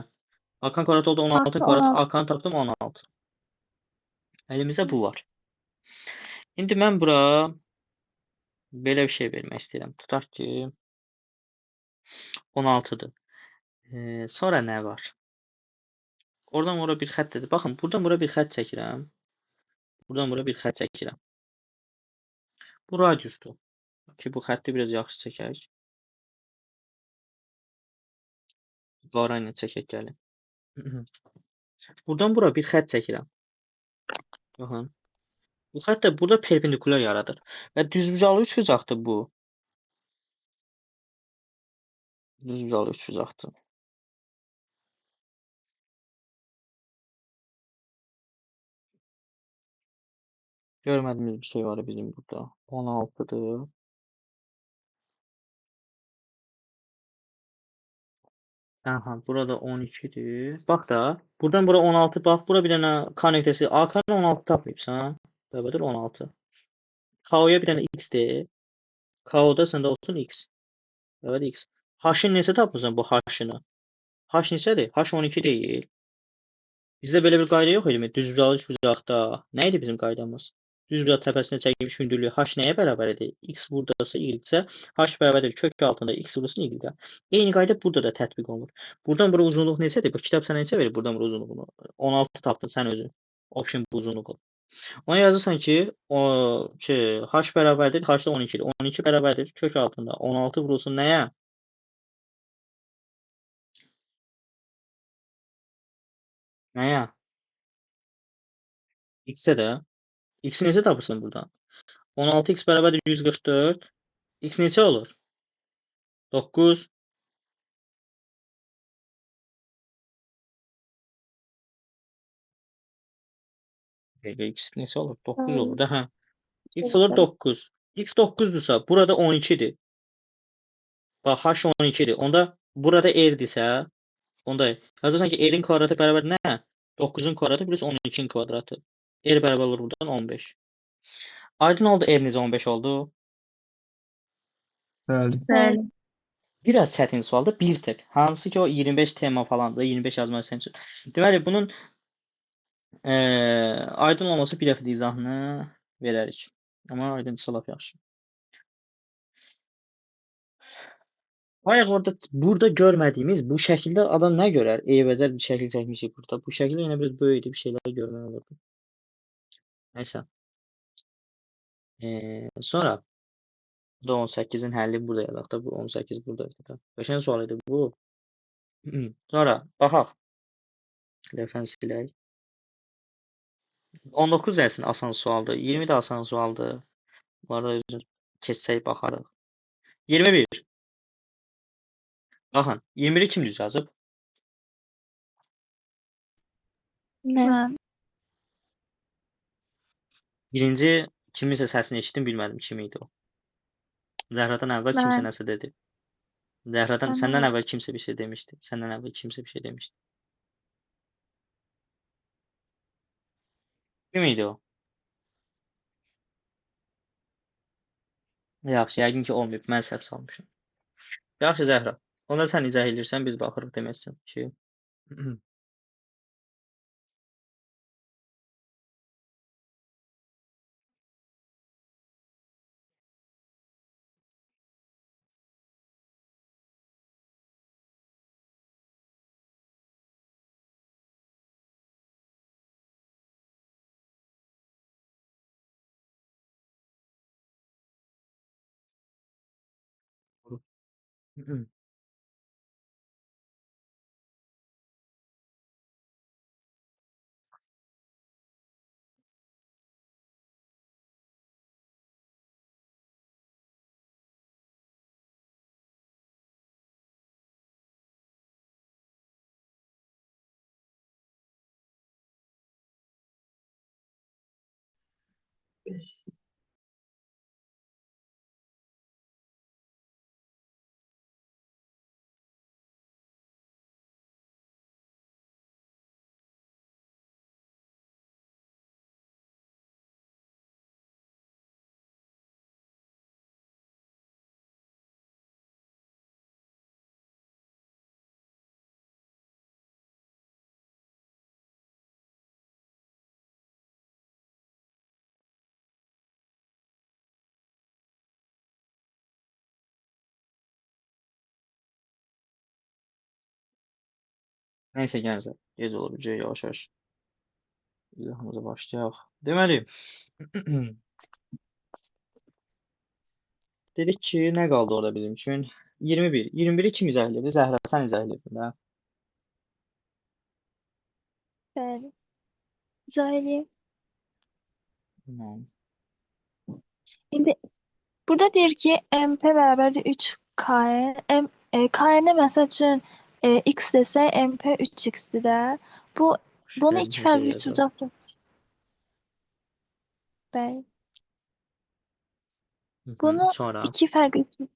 AK-nın kvadratı oldu 16-nın kvadratı. AK-nı tapdım 16. Əlimizdə bu var. İndi mən bura belə bir şey vermək istəyirəm. Tutaq ki 16-dır. Sonra nə var? Oradan ora bir xətt dedi. Baxın, buradan bura bir xətt çəkirəm. Buradan bura bir xətt çəkirəm. Bu radiusdur. Ki bu xətti biraz yaxşı çəkək. Qara ilə çəkək gəlin. Buradan bura bir xətt çəkirəm. Baxın. Bu xətt də burada perpendikulyar yaradır. Və düzbucaqlı üçbucaqdır bu. Düzbucaqlı üçbucaqdır. Görmədiyimiz bir şey var bizim burada. 16-dır. Aha, burada 12'dir. Bax da, buradan bura 16, bax, bura bir dənə K nöqtəsi, AK-nı 16 tapmayıbsan. Bəbədir 16. K-ya bir dənə X de. K-da səndə olsun x. Evet x. H-ın neçə tapmısan bu H-ını? H neçədir? H 12 deyil. Bizdə belə bir qayda yox idi. Düz bucaqda. Nə idi bizim qaydamız? Düz bucaq təpəsinə çəkilmiş hündürlüyü h nəyə bərabər idi? X buradasa y-sə h bərabərdir kök altında x vurulsun y-də. Eyni qayda burada da tətbiq olunur. Buradan bura uzunluq neçədir? Bu kitab sənə neçə verir buradan bura uzunluğunu? 16 tapdın sən özün. Option bu uzunluğu. Ona yazırsan ki, h bərabərdir, h da 12-dir. 12 bərabərdir kök altında 16 vurulsun nəyə? Nəyə? X-ə də. X necə tapırsan buradan? 16x bərabərdir 144. X neçə olur? 9. X neçə olur? 9 olur da, hə. X olur 9. X 9-dursa, burada 12-dir. Bax, H 12-dir. Onda burada R-dirsə, onda yazırsan ki, R-in kvadratı bərabər nə? 9-un kvadratı plus 12-nin kvadratı. R bərabər olur buradan 15. Aydın oldu, R necə 15 oldu? Bəli. Bəli. Biraz çətin sualdır, bir tık. Hansı ki o 25 tema falandır, 25 yazmaq sən üçün. Deməli, bunun aydın olması bir dəfə də izahını verərik. Amma aydınsa lap yaxşı. Bayaq orada burada görmədiyimiz bu şəkildə adam nə görər? Eybəcər bir şəkil çəkmişik burada. Bu şəkil yenə biraz böyükdür, bir şeylər görmək olurdu. Nəysə. Sonra bu da 18-in həlli burada yazaq da. Bu 18 burada yazaq da. Qəşəng sual idi bu. Sonra baxaq. Lövhəni silək. 19 dərsin asan sualdır. 20 də asan sualdır. Bunları özünüz keçsək baxarıq. 21. Baxın, 21-i kim düz yazıb? Mən. Birinci kiminsə səsini eşitdim, bilmədim kim idi o. Zəhradan əvvəl kimsə Mən. nəsə dedi. Zəhradan Mən səndən də- əvvəl kimsə bir şey demişdi. Səndən əvvəl kimsə bir şey demişdi. Kim idi o? Yaxşı, yəqin ki olmayıb. Mən səhv salmışam. Yaxşı Zəhra. Onda sən izah edirsən, biz baxırıq deməsən ki. Nəysə gənclər, gec olur, yavaş-yavaş izahımıza başlayaq. Deməli, dedik ki, nə qaldı orada bizim üçün? 21. 21-i kim izah edirdi? Zəhra, sən izah edirdin də. Bəli. İzah edeyim. Tamam. İndi burada deyir ki, MP bərabərdir 3KN. KN-ə məsəl üçün X desək, MP 3X-dir də. Bunu Şöyle iki bir şey fərqli yazalım. bucaq. Bəli. Bunu Sonra iki fərqli bucaq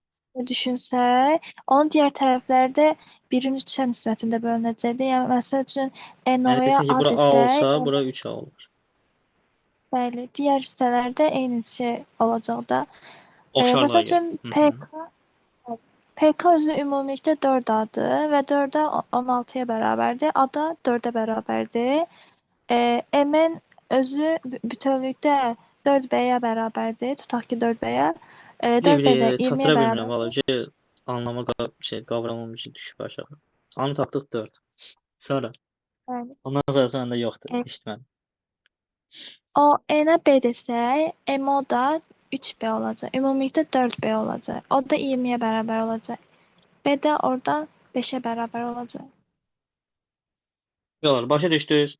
düşünsək, onun digər tərəflərdə birin 3-ə nisbətində bölünəcəkdir. Yəni məsəl üçün yəni NO-ya desən ki, A bura A desək, olsa, bura 3A olur. bəli, digər hissələrdə eyni şey olacaq da. Oxşarlığa Məsəl gəl. üçün PK özü ümumilikdə 4 adır və 4-ə 16-ya bərabərdir. A da 4-ə bərabərdir. M-in özü bütövlükdə 4B-yə bərabərdir. Tutaq ki 4B-yə. 4B də 20-yə Çatdıra bilmirəm bərabərdir. valla ki, anlama qavramım üçün düşüb aşağı. Anı tapdıq 4. Sonra Bəli. ondan sonrasında yoxdur. E, Eşitmədim. O N-ə B desək, M-o da 3B olacaq. Ümumilikdə 4B olacaq. O da 20-yə bərabər olacaq. B də orada 5-ə bərabər olacaq. Yolar, başa düşdünüz?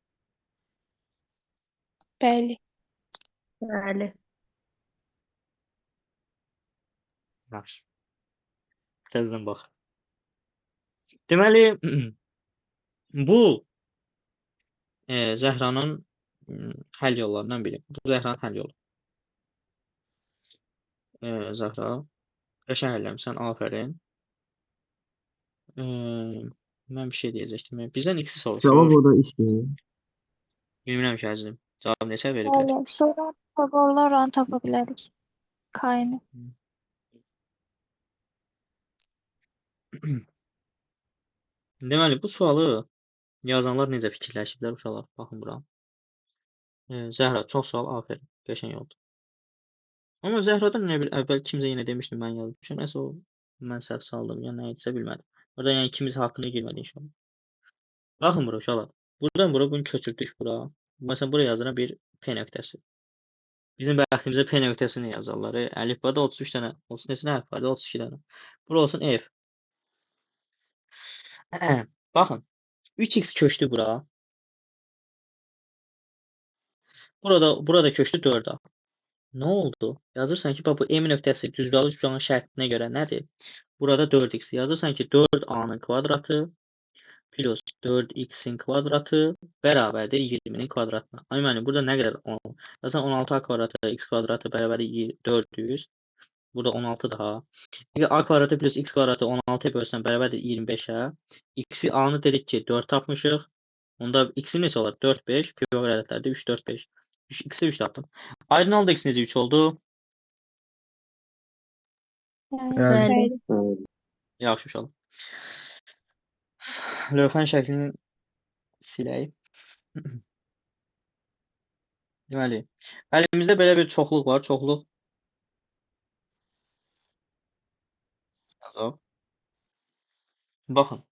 Bəli. Bəli. Yaxşı. Təzədən bax. Deməli, bu Zəhranın həll yollarından biri. Bu Zəhranın həll yolu. Zəhra, qəşəng həlləmsən, afərin. Mən bir şey deyəcəkdim. Bizdən x Cevap soruşur. orada işliyor. Bilmirəm ki, əzizim. Cavab neçə veriblər? Bəli. Sonra Pisagorlarla tapa bilərik. Kaini. Deməli, bu sualı yazanlar necə fikirləşiblər uşaqlar? Baxın bura. Zəhra, çox sağ ol, afərin. Qəşəng oldu. Amma Zəhradan nə bil əvvəl kimsə yenə demişdi mən yazmışam. Nəsə o mən səhv saldım ya nə idisə bilmədim. Orada yəni ikimiz haqqına girmədi inşallah. Baxın bura uşaqlar. Buradan bura bunu köçürdük bura. Məsələn bura yazılan bir P nöqtəsi. Bizim bəxtimizə P nöqtəsini yazarlar. Əlifbada 33 dənə olsun. Neçə hərf var? 32 dənə. Bura olsun F. Baxın. 3x köçdü bura. Burada köçdü 4A. Nə oldu? Yazırsan ki, bax bu M nöqtəsi düzbəliq üçbucağın şərtinə görə nədir? Burada 4x. Yazırsan ki, 4A-nın kvadratı plus 4x-in kvadratı bərabərdir 20-nin kvadratına. Ay müəllim, burada nə qədər 10? Yazırsan 16A kvadratı x kvadratı bərabərdir 400. Burada 16 daha. Əgər A kvadratı plus x kvadratı 16-ya bölsən bərabərdir 25-ə. X-i A-nı dedik ki 4 tapmışıq. Onda x-i neçə olar? 4, 5. Pivot ədədlərdə 3, 4, 5. X-i 3 tapdım. Aydın oldu x necə 3 oldu? Bəli. Yaxşı uşaq. Lövhənin şəklini silək. Deməli, əlimizdə belə bir çoxluq var. Çoxluq yazaq. Baxın.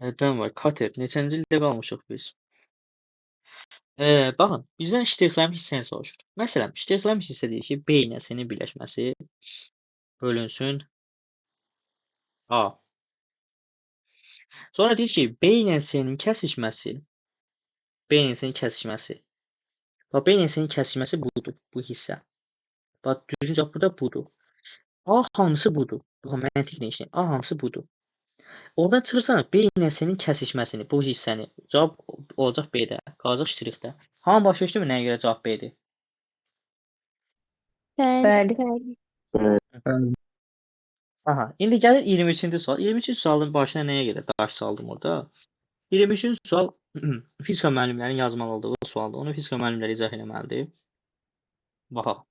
Nədən var? Kater. Neçənci ildə qalmışıq biz? Baxın, bizdən ştrixlərin hissəni soruşur. Məsələn, ştrixlərin hissə deyir ki, B ilə C-nin birləşməsi bölünsün A. Sonra deyir ki, B ilə C-nin kəsişməsi B ilə C-nin kəsişməsi. Bax, B ilə C-nin kəsişməsi budur, bu hissə. Bax, düzgün cavab burada budur. A hamısı budur. Baxın, məntiqlə işləyin. A hamısı budur. Oradan çıxırsan B ilə C-nin kəsişməsini, bu hissəni. Cavab olacaq B-də, qalacaq ştrixdə. Hamı başa düşdümü nəyə görə cavab B-dir? Bəli. Bəli. Aha, indi gəlir 23-cü sual. 23-cü sualın başına nəyə görə daş saldım orada? 23-cü sual fizika müəllimlərinin yazmalı olduğu sualdır. Onu fizika müəllimləri izah etməlidir. Baxaq.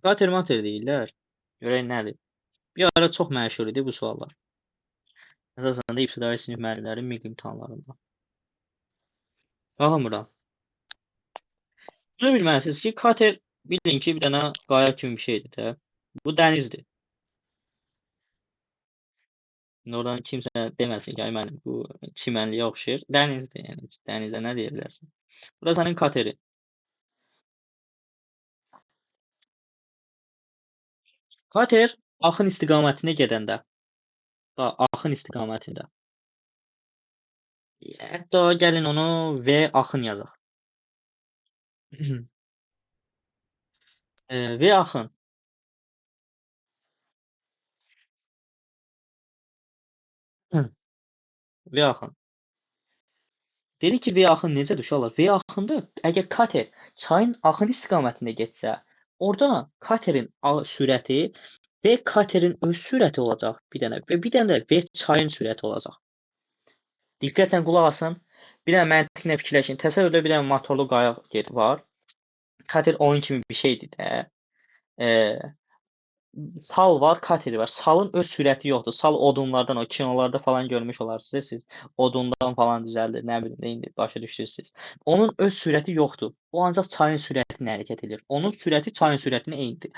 Qater mater deyirlər. Görək nədir? Bir ara çox məşhur idi bu suallar. Əsasən də ibtidai sinif müəllimlərinin miq imtahanlarında. Baxın bura. Bunu bilməlisiniz ki, kater bilin ki, bir dənə qaya kimi bir şeydir də. Bu dənizdir. Oradan kimsə deməsin ki, ay mənim bu çimənliyə oxşayır. Dənizdir, yəni dənizə nə deyə bilərsən? Bura sənin kateri. Kater axın istiqamətində gedəndə. Axın istiqamətində. Hətta gəlin onu V axın yazaq. V axın. V axın. Dedi ki, V axın necədir uşaqlar? V axında əgər kater çayın axın istiqamətində getsə, orada katerin sürəti V katerin öz sürəti olacaq bir dənə və bir dənə də V çayın sürəti olacaq. Diqqətlə qulaq asın. Bir dənə məntiqlə fikirləşin. Təsəvvürlə bir dənə motorlu qayıq var. kater oyun kimi bir şeydir də. Eee, sal var, kateri var. Salın öz sürəti yoxdur. Sal odunlardan, o kinolarda falan görmüş olarsınız siz. Odundan falan düzəldir, nə bilim neydi, başa düşürsüz. Onun öz sürəti yoxdur. O ancaq çayın sürətinə hərəkət edir. Onun sürəti çayın sürətinə eynidir.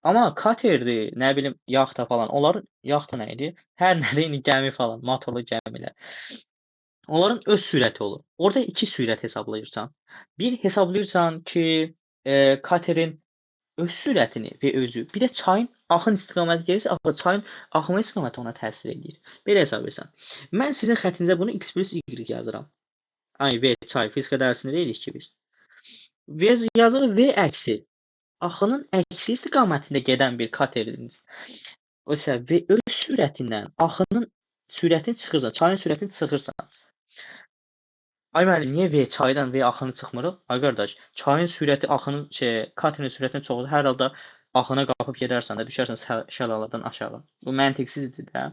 Amma katerdir, nə bilim yaxta falan. Onların yaxta nə idi? Hər nədir, indi gəmi falan, motorlu gəmilər. Onların öz sürəti olur. Orada iki sürət hesablayırsan. Bir hesablayırsan ki, katerin öz sürətini və özü, bir də çayın axın istiqaməti gəlirsə, axı çayın axma istiqaməti ona təsir edir. Belə hesab etsən. Mən sizin xəttinizə bunu x plus y yazıram. Ay v çay fizika dərsində deyirik ki biz. V yazırıq v əksi. Axının əksi istiqamətində gedən bir kateriniz. Oysa v öz sürətindən axının sürətini çıxırsan, çayın sürətini çıxırsan. Ay müəllim, niyə V çaydan V axını çıxmırıq? Ay qardaş, çayın sürəti axının katerin sürətindən çox olsa, hər halda axına qapıb gedərsən də, düşərsən şəlalədən aşağı. Bu məntiqsizdir də.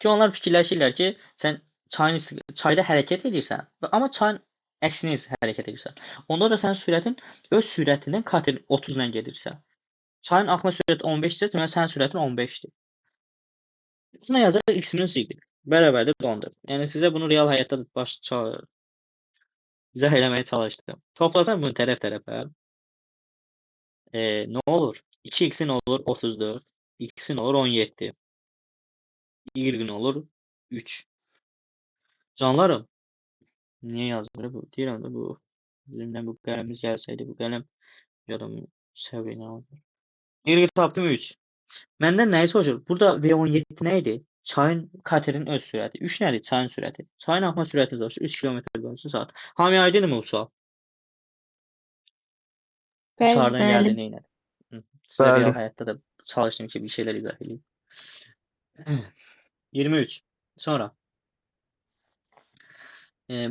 Ki onlar fikirləşirlər ki, sən çayda hərəkət edirsən, amma çayın əksinə hərəkət edirsən. Onda da sənin sürətin öz sürətindən katerin 30 ilə gedirsə. Çayın axma sürəti 15-dirsə, deməli sənin sürətin 15-dir. Buna yazarıq x minus y bərabərdir 14. Yəni sizə bunu real həyatda izah eləməyə çalışdım. Toplasam bunu tərəf-tərəfə. Nə olur? 2x-in olur 34, x-in olur 17. Y-in olur 3. Canlarım, niyə yazmır bu? Deyirəm də bu bizimlə bu qələmimiz gəlsəydi, bu qələm yaram səviyyəni alır. Y tapdım 3. Məndən nəyi soruşur? Burada V17 nə idi? Çayın katerin öz sürəti. 3 nədir? Çayın sürəti. Çayın axma sürətini soruşur. 3 km/saat. Hamıya aydınmı bu sual? Dışarıdan Bəli. gəldi neynədi? Sizə Bəli. real həyatda da çalışdım ki, bir şeylər izah edeyim. 23. Sonra.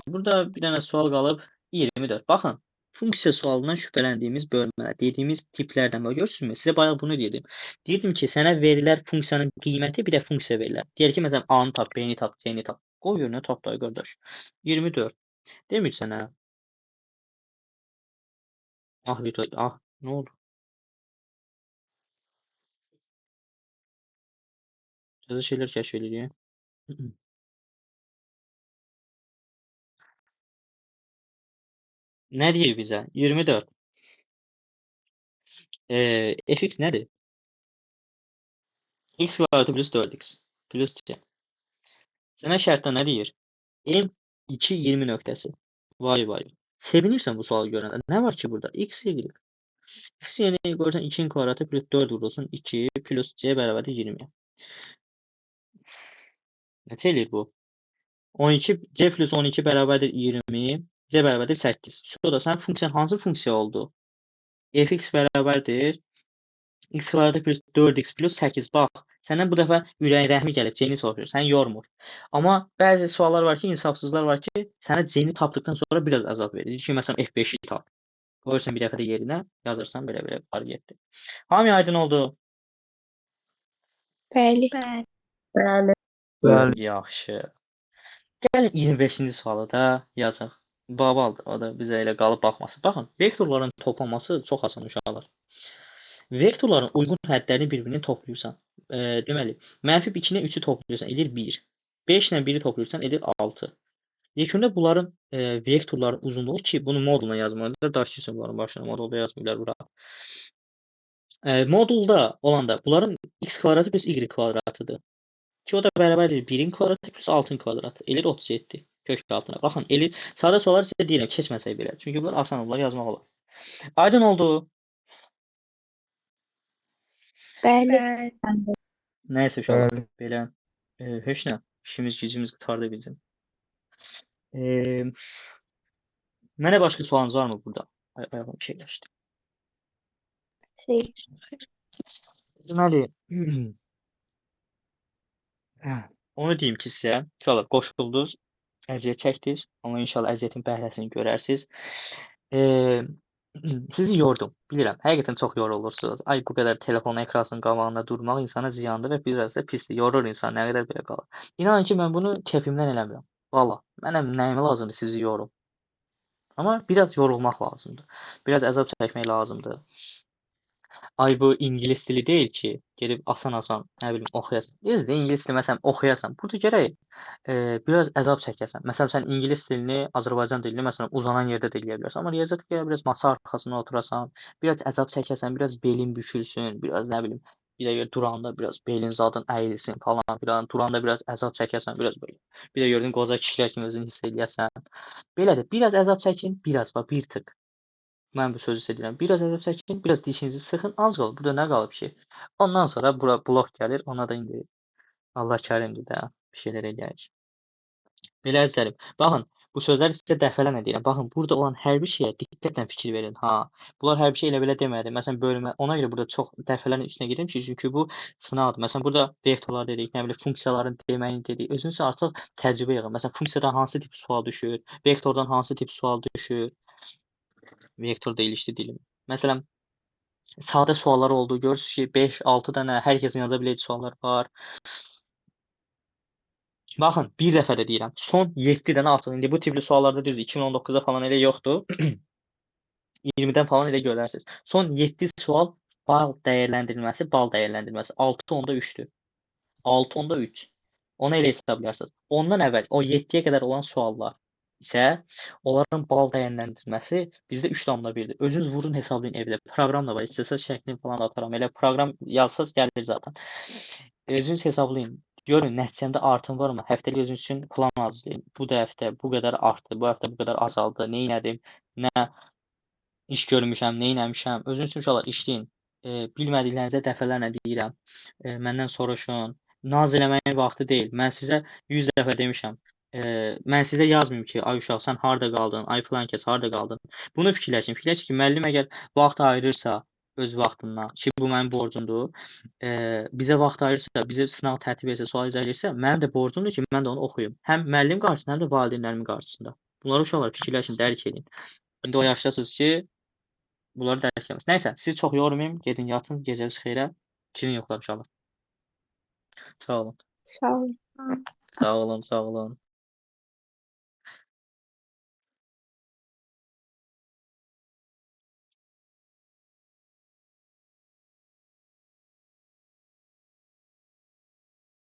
Burada bir dənə sual qalıb. 24. Baxın. Funksiya sualından şübhələndiyimiz bölmələr, dediyimiz tiplərdən var. Görürsünüzmü? Sizə bayaq bunu dedim. Deyirdim ki, sənə verilər funksiyanın qiyməti, bir də funksiya verirlər. Deyir ki, məsələn, A-nı tap, B-ni tap, C-ni tap. Qoy yerinə tap da qardaş. 24. Demir sənə. Ah, nə oldu? Təzə şeylər kəşf edirik. Nə deyir bizə? 24. fx nədir? X kvadratı plus 4x plus c. Sənə şərtdə nə deyir? M2 20 nöqtəsi. Vay vay. Sevinirsən bu sualı görəndə. Nə var ki burada? X, Y. X yerine qoyursan 2'nin kvadratı plus 4 vurulsun 2 plus c bərabərdir 20. Neçə eləyir bu? 12 c plus 12 bərabərdir 20. C bərabərdir 8. Sonra sənin funksiyan hansı funksiya oldu? Fx bərabərdir x kvadratı plus 4x plus 8. Bax, səndən bu dəfə ürək rəhmi gəlib, C-ni soruşur, səni yormur. Amma bəzi suallar var ki, insafsızlar var ki, sənə C-ni tapdıqdan sonra biraz əzab verir. Deyir ki, məsələn, F5-i tap. Qoyursan bir dəfə də yerinə, yazırsan belə-belə var getdi. Hamıya aydın oldu? Bəli. Bəli. Bəli. Yaxşı. Gəlin 25-ci sualı da yazaq. Babaldır, o da bizə elə qalıb baxmasın. Baxın, vektorların toplanması çox asan uşaqlar. Vektorların uyğun hədlərini bir-birini toplayırsan. Deməli, -2 ilə 3-ü toplayırsan, edir 1. 5 ilə 1-i toplayırsan, edir 6. Yekunda bunların vektorların uzunluğu ki, bunu moduluna yazmalıdır. Daş keçsin bunların başına, modulda yazmırlar bura. Modulda olanda bunların x kvadratı plus y kvadratıdır. Ki o da bərabərdir 1-in kvadratı plus 6-ın kvadratı. Elir 37 kök altına. Baxın, elir sadə suallar sizə deyirəm, keçməsək belə. Çünki bunlar asan olar, yazmaq olar. Aydın oldu. Bəli. Nəysə uşaqlar, Bəli. belə heç nə, işimiz gücümüz qurtardı bizim. Mənə başqa sualınız varmı burada? Ayağım şeyləşdi. Deməli, onu deyim ki sizə, uşaqlar qoşuldunuz, əziyyət çəkdiniz, amma inşallah əziyyətin bəhrəsini görərsiniz. Sizi yordum, bilirəm, həqiqətən çox yorulursunuz. Ay, bu qədər telefon ekranının qabağında durmaq insana ziyandır və biraz da pisdir, yorur insan, nə qədər belə qalır. İnanın ki, mən bunu kefimdən eləmirəm. Valla, mənə nəyimə lazımdır sizi yorum. Amma biraz yorulmaq lazımdır. Biraz əzab çəkmək lazımdır. Ay bu ingilis dili deyil ki, gedib asan-asan, nə bilim, oxuyasan. Düzdür, ingilis dili məsələn oxuyasan. Burada gərək biraz əzab çəkəsən. Məsələn, sən ingilis dilini, Azərbaycan dilini məsələn uzanan yerdə də eləyə bilərsən. Amma riyaziyyata gələ biraz masa arxasına oturasan, biraz əzab çəkəsən, biraz belin bükülsün, biraz nə bilim, bir dəqiqə duranda biraz belin zadın əyilsin falan filan. Duranda biraz əzab çəkəsən, biraz belə. Bir də gördün qoca kişilər kimi özünü hiss eləyəsən. Belədir. Biraz əzab çəkin, biraz bax bir tık. Mən bu sözü sizə deyirəm. Biraz əzab çəkin, biraz dişinizi sıxın, az qalıb. Burada nə qalıb ki? Ondan sonra bura blok gəlir. Ona da indi Allah kərimdir də. Bir şeylər eləyək. Belə əzizlərim. Baxın, bu sözləri sizə dəfələrlə deyirəm. Baxın, burada olan hər bir şeyə diqqətlə fikir verin. Ha. Bunlar hər bir şey elə belə demədi. Məsələn, bölmə. Ona görə burada çox dəfələrlə üstünə gedirəm ki, çünki bu sınaqdır. Məsələn, burada vektorlar dedik, nə bilim, funksiyaların deməyini dedik. Özünüz üçün artıq təcrübə yığın. Məsələn, funksiyadan hansı tip sual düşür, vektordan hansı tip sual düşür. Vektor deyilişli dilim. Məsələn, sadə suallar oldu. Görürsüz ki, 5-6 dənə hər kəsin yaza biləcəyi suallar var. Baxın, bir dəfə də deyirəm. Son 7 dənə açın. İndi bu tipli suallarda düzdür, 2019-da falan elə yoxdur. 20-dən falan elə görərsiniz. Son 7 sual bal dəyərləndirilməsi, 6.3-dür. 6.3. Onu elə hesablayarsınız. Ondan əvvəl o 7-yə qədər olan suallar isə onların bal dəyərləndirilməsi bizdə 3.1-dir. Özünüz vurun, hesablayın evdə. Proqram da var. İstəsəz şəklini falan da ataram. Elə proqram yazsaz gəlir zaten. Özünüz hesablayın. Görün nəticəmdə artım varmı? Həftəlik özünüz üçün plan hazırlayın. Bu da həftə bu qədər artdı, bu həftə bu qədər azaldı. Nə etdim? Nə iş görmüşəm, nə etmişəm? Özünüz üçün uşaqlar işləyin. Bilmədiklərinizə dəfələrlə deyirəm. Məndən soruşun. Naz eləməyin vaxtı deyil. Mən sizə 100 dəfə demişəm. Mən sizə yazmayım ki, ay uşaq sən harda qaldın? Ay filan kəs harda qaldın? Bunu fikirləşin. Fikirləşin ki, müəllim əgər vaxt ayırırsa öz vaxtından ki, bu mənim borcumdur. Bizə vaxt ayırırsa, bizə sınaq tərtib etsə, sual izah edirsə, mənim də borcumdur ki, mən də onu oxuyum. Həm müəllim qarşısında, həm də valideynlərimin qarşısında. Bunları uşaqlar fikirləşin, dərk edin. İndi o yaşdasınız ki, bunları dərk etməz. Nəysə, sizi çox yormayım. Gedin yatın, gecəniz xeyrə. Şirin yuxular uşaqlar. Sağ olun. Sağ olun. Sağ olun, sağ olun.